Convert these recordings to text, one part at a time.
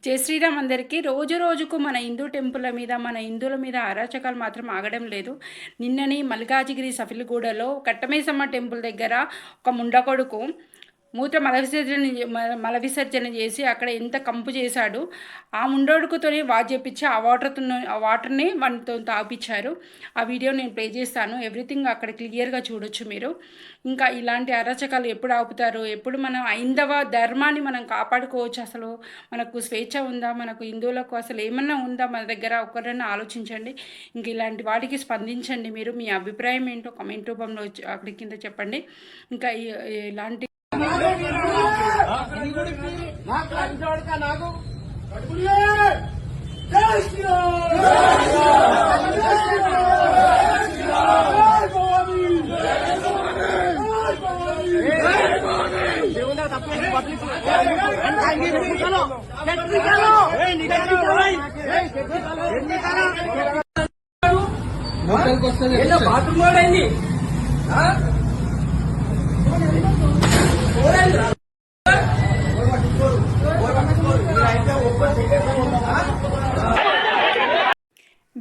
జై శ్రీరామ్ అందరికీ. రోజు రోజుకు మన హిందూ టెంపుల్ల మీద, మన హిందువుల మీద అరాచకాలు మాత్రం ఆగడం లేదు. నిన్నని మల్కాజిగిరి సఫిలిగూడలో కట్టమైసమ్మ టెంపుల్ దగ్గర ఒక ముండకొడుకు మల విసర్జన చేసి అక్కడ ఎంత కంపు చేశాడు. ఆ ముండోడుకుతోనే వాచ్ చేపించి ఆ వాటర్ని మనతో తాపించారు. ఆ వీడియో నేను ప్లే చేస్తాను. ఎవ్రీథింగ్ అక్కడ క్లియర్గా చూడొచ్చు మీరు. ఇంకా ఇలాంటి అరాచకాలు ఎప్పుడు ఆపుతారు? ఎప్పుడు మనం హైందవ ధర్మాన్ని మనం కాపాడుకోవచ్చు? అసలు మనకు స్వేచ్ఛ ఉందా? మనకు హిందువులకు అసలు ఏమన్నా ఉందా మన దగ్గర? ఒకరన్నా ఆలోచించండి. ఇంక ఇలాంటి వాటికి స్పందించండి. మీరు మీ అభిప్రాయం ఏంటో కామెంట్ రూపంలో అక్కడి కింద చెప్పండి. ఇంకా ఇలాంటి బాత్రూమ్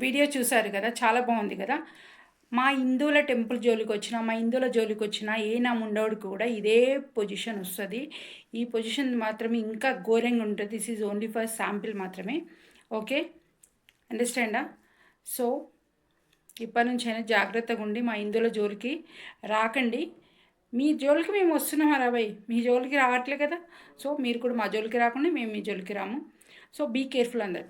వీడియో చూసారు కదా, చాలా బాగుంది కదా. మా హిందువుల టెంపుల్ జోలికి వచ్చినా, మా హిందువుల జోలికి వచ్చినా నా ముండోడికి కూడా ఇదే పొజిషన్ వస్తుంది. ఈ పొజిషన్ మాత్రమే ఇంకా ఘోరంగా ఉంటుంది. This is only for sample మాత్రమే. ఓకే, అండర్స్టాండా? సో ఇప్పటి నుంచైనా జాగ్రత్తగా ఉండి మా హిందువుల జోలికి రాకండి. మీ జోలికి మేము వస్తున్నాం రాబాయ్, మీ జోలికి రావట్లే కదా. సో మీరు కూడా మా జోలికి రాకుండా మేము మీ జోలికి రాము. సో బీ కేర్ఫుల్ అందరు.